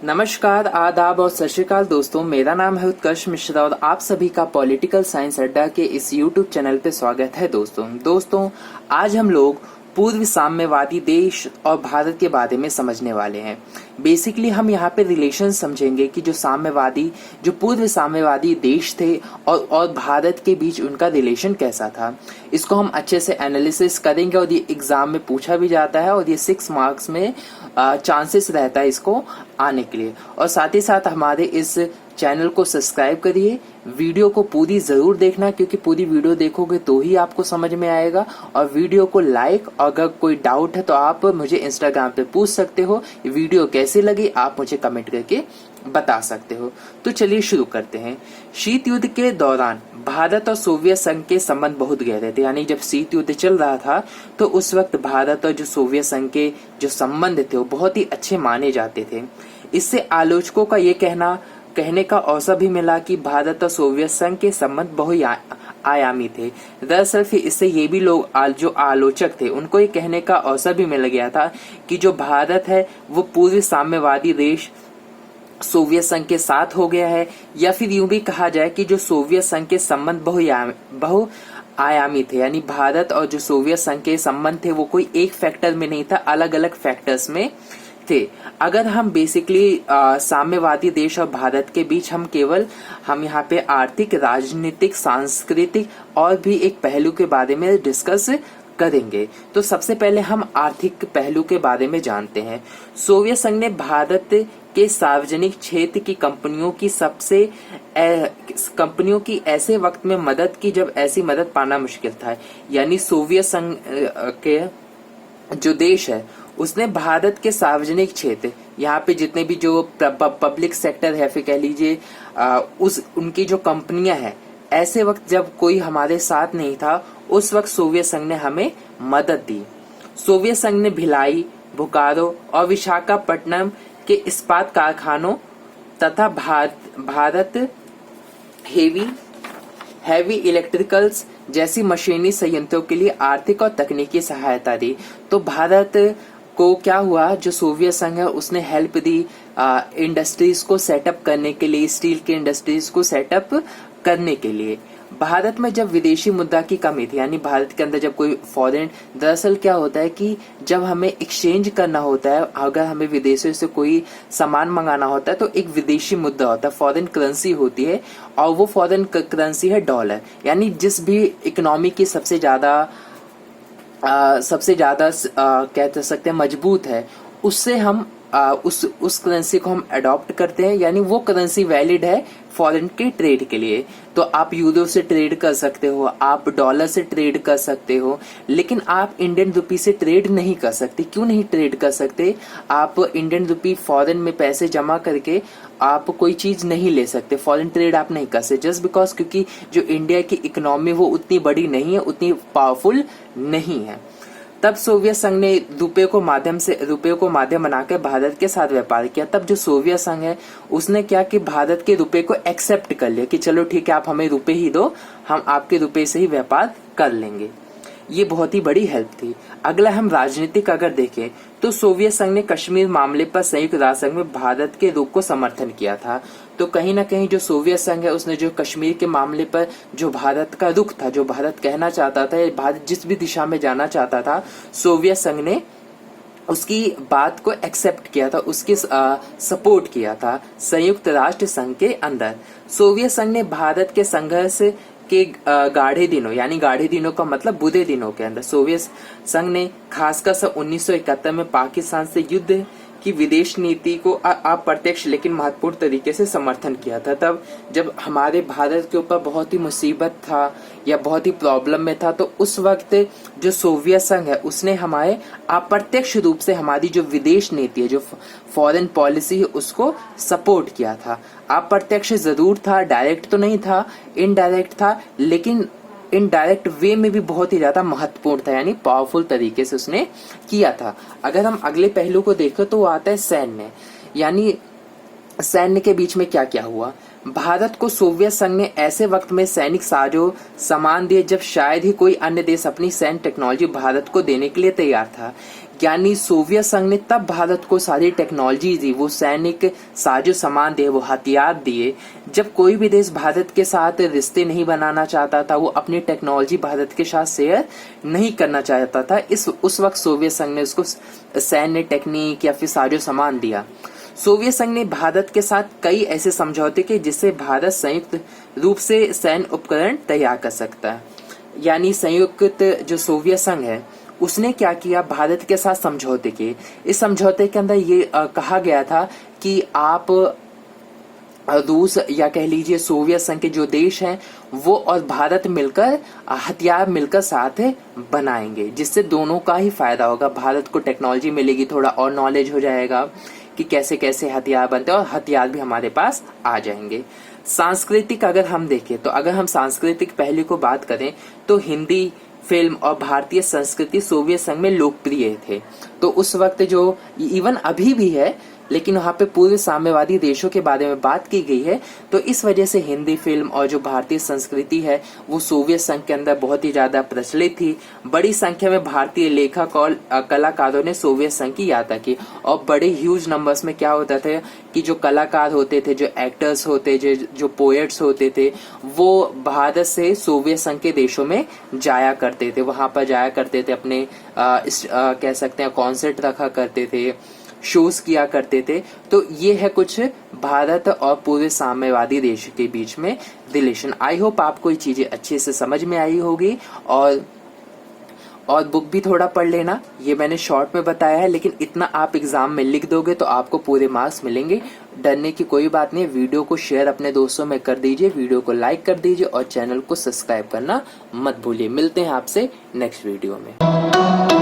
नमस्कार, आदाब और सत श्री अकाल दोस्तों। मेरा नाम है उत्कर्ष मिश्रा और आप सभी का पॉलिटिकल साइंस अड्डा के इस YouTube चैनल पे स्वागत है। दोस्तों आज हम लोग पूर्व साम्यवादी देश और भारत के बारे में समझने वाले हैं। बेसिकली हम यहाँ पे रिलेशन समझेंगे कि जो पूर्व साम्यवादी देश थे और भारत के बीच उनका रिलेशन कैसा था। इसको हम अच्छे से एनालिसिस करेंगे और ये एग्जाम में पूछा भी जाता है और ये 6 मार्क्स में चांसेस रहता है इसको आने के लिए। और साथ ही साथ हमारे इस चैनल को सब्सक्राइब करिए, वीडियो को पूरी जरूर देखना क्योंकि पूरी वीडियो देखोगे तो ही आपको समझ में आएगा। और वीडियो को लाइक, अगर कोई डाउट है तो आप मुझे इंस्टाग्राम पे पूछ सकते हो। वीडियो कैसी लगी आप मुझे कमेंट करके बता सकते हो। तो चलिए शुरू करते हैं। शीत युद्ध के दौरान भारत और सोवियत संघ के संबंध बहुत गहरे थे। यानी जब शीत युद्ध चल रहा था तो उस वक्त भारत और जो सोवियत संघ के जो संबंध थे वो बहुत ही अच्छे माने जाते थे। इससे आलोचकों का ये कहने का अवसर भी मिला कि भारत और सोवियत संघ के संबंध बहुआयामी थे। दरअसल फिर इससे ये भी लोग जो आलोचक थे उनको ये कहने का अवसर भी मिल गया था कि जो भारत है वो पूर्व साम्यवादी देश सोवियत संघ के साथ हो गया है, या फिर यूं भी कहा जाए कि जो सोवियत संघ के संबंध बहुआयामी थे। यानी भारत और जो सोवियत संघ के संबंध थे वो कोई एक फैक्टर में नहीं था, अलग अलग फैक्टर्स में थे। अगर हम बेसिकली साम्यवादी देश और भारत के बीच हम यहाँ पे आर्थिक, राजनीतिक, सांस्कृतिक और भी एक पहलू के बारे में डिस्कस करेंगे। तो सबसे पहले हम आर्थिक पहलू के बारे में जानते हैं। सोवियत संघ ने भारत के सार्वजनिक क्षेत्र की कंपनियों की ऐसे वक्त में मदद की जब ऐसी मदद पाना मुश्किल था। यानी सोवियत संघ के जो देश है उसने भारत के सार्वजनिक क्षेत्र, यहाँ पे जितने भी जो पब्लिक सेक्टर है, फिर कह लीजिए उनकी जो कंपनियां हैं, ऐसे वक्त जब कोई हमारे साथ नहीं था उस वक्त सोवियत संघ ने हमें मदद दी। सोवियत संघ ने भिलाई, बोकारो और विशाखापट्टनम के इस्पात कारखानों तथा भारत हैवी इलेक्ट्रिकल्स जैसी मशीनी संयंत्रों के लिए आर्थिक और तकनीकी सहायता दी। तो भारत को क्या हुआ, जो सोवियत संघ है उसने हेल्प दी इंडस्ट्रीज को सेटअप करने के लिए, स्टील के इंडस्ट्रीज को सेटअप करने के लिए। भारत में जब विदेशी मुद्रा की कमी थी, यानी भारत के अंदर जब कोई फॉरेन, दरअसल क्या होता है कि जब हमें एक्सचेंज करना होता है, अगर हमें विदेशों से कोई सामान मंगाना होता है तो एक विदेशी मुद्रा होता है, फॉरेन करेंसी होती है, और वो फॉरेन करेंसी है डॉलर। यानी जिस भी इकोनॉमी की सबसे ज्यादा कह सकते हैं मजबूत है, उससे हम उस करेंसी को हम अडॉप्ट करते हैं। यानी वो करेंसी वैलिड है फॉरेन के ट्रेड के लिए। तो आप यूरो से ट्रेड कर सकते हो, आप डॉलर से ट्रेड कर सकते हो, लेकिन आप इंडियन रुपी से ट्रेड नहीं कर सकते। क्यों नहीं ट्रेड कर सकते? आप इंडियन रुपी फॉरेन में पैसे जमा करके आप कोई चीज नहीं ले सकते, फॉरेन ट्रेड आप नहीं कर सकते, जस्ट बिकॉज क्योंकि जो इंडिया की इकोनॉमी वो उतनी बड़ी नहीं है, उतनी पावरफुल नहीं है। तब सोवियत संघ ने रुपये को माध्यम बनाकर भारत के साथ व्यापार किया। तब जो सोवियत संघ है उसने क्या कि भारत के रुपये को एक्सेप्ट कर लिया कि चलो ठीक है, आप हमें रुपये ही दो, हम आपके रुपये से ही व्यापार कर लेंगे। ये बहुत ही बड़ी हेल्प थी। अगला हम राजनीतिक अगर देखें तो सोवियत संघ ने कश्मीर मामले पर संयुक्त राष्ट्र संघ में भारत के रुख को समर्थन किया था। तो कहीं ना कहीं जो सोवियत संघ है उसने जो कश्मीर के मामले पर जो भारत का रुख था, जो भारत कहना चाहता था, भारत जिस भी दिशा में जाना चाहता था, सोवियत संघ ने उसकी बात को एक्सेप्ट किया था, उसकी सपोर्ट किया था संयुक्त राष्ट्र संघ के अंदर। सोवियत संघ ने भारत के संघर्ष के गाढ़े दिनों, यानी गाढ़े दिनों का मतलब बुरे दिनों के अंदर, सोवियत संघ ने खासकर 1971 में पाकिस्तान से युद्ध की विदेश नीति को अप्रत्यक्ष लेकिन महत्वपूर्ण तरीके से समर्थन किया था। तब जब हमारे भारत के ऊपर बहुत ही मुसीबत था या बहुत ही प्रॉब्लम में था, तो उस वक्त जो सोवियत संघ है उसने हमारे अप्रत्यक्ष रूप से हमारी जो विदेश नीति है, जो फॉरेन पॉलिसी है, उसको सपोर्ट किया था। अप्रत्यक्ष जरूर था, डायरेक्ट तो नहीं था, इनडायरेक्ट था, लेकिन इनडायरेक्ट वे में भी बहुत ही ज्यादा महत्वपूर्ण था, यानी पावरफुल तरीके से उसने किया था। अगर हम अगले पहलू को देखें तो वो आता है सैन्य। यानी सैन्य के बीच में क्या क्या हुआ। भारत को सोवियत संघ ने ऐसे वक्त में सैनिक साजो सामान दिए जब शायद ही कोई अन्य देश अपनी सैन्य टेक्नोलॉजी भारत को देने के लिए तैयार था। यानी सोवियत संघ ने तब भारत को सारी टेक्नोलॉजी दी, वो सैनिक साजो सामान दिए, वो हथियार दिए, जब कोई भी देश भारत के साथ रिश्ते नहीं बनाना चाहता था, वो अपनी टेक्नोलॉजी भारत के साथ शेयर नहीं करना चाहता था। उस वक्त सोवियत संघ ने उसको सैन्य टेक्निक या फिर साजो सामान दिया। सोवियत संघ ने भारत के साथ कई ऐसे समझौते किए जिससे भारत संयुक्त रूप से सैन्य उपकरण तैयार कर सकता है। यानी संयुक्त जो सोवियत संघ है उसने क्या किया, भारत के साथ समझौते किए। इस समझौते के अंदर ये कहा गया था कि आप रूस या कह लीजिए सोवियत संघ के जो देश हैं वो और भारत मिलकर हथियार मिलकर साथ बनाएंगे, जिससे दोनों का ही फायदा होगा। भारत को टेक्नोलॉजी मिलेगी, थोड़ा और नॉलेज हो जाएगा कि कैसे कैसे हथियार बनते हैं और हथियार भी हमारे पास आ जाएंगे। सांस्कृतिक अगर हम देखें तो अगर हम सांस्कृतिक पहलू को बात करें तो हिंदी फिल्म और भारतीय संस्कृति सोवियत संघ में लोकप्रिय थे। तो उस वक्त जो इवन अभी भी है, लेकिन वहाँ पे पूर्व साम्यवादी देशों के बारे में बात की गई है, तो इस वजह से हिंदी फिल्म और जो भारतीय संस्कृति है वो सोवियत संघ के अंदर बहुत ही ज्यादा प्रचलित थी। बड़ी संख्या में भारतीय लेखक और कलाकारों ने सोवियत संघ की यात्रा की, और बड़े ह्यूज नंबर्स में क्या होता था कि जो कलाकार होते थे, जो एक्टर्स होते, जो पोएट्स होते थे, वो भारत से सोवियत संघ के देशों में जाया करते थे, वहां पर जाया करते थे, अपने कह सकते हैं कॉन्सर्ट रखा करते थे, शोज किया करते थे। तो ये है कुछ भारत और पूरे साम्यवादी देश के बीच में रिलेशन। आई होप आपको ये चीजें अच्छे से समझ में आई होगी, और बुक भी थोड़ा पढ़ लेना। ये मैंने शॉर्ट में बताया है, लेकिन इतना आप एग्जाम में लिख दोगे तो आपको पूरे मार्क्स मिलेंगे। डरने की कोई बात नहीं है। वीडियो को शेयर अपने दोस्तों में कर दीजिए, वीडियो को लाइक कर दीजिए और चैनल को सब्सक्राइब करना मत भूलिए। मिलते हैं आपसे नेक्स्ट वीडियो में।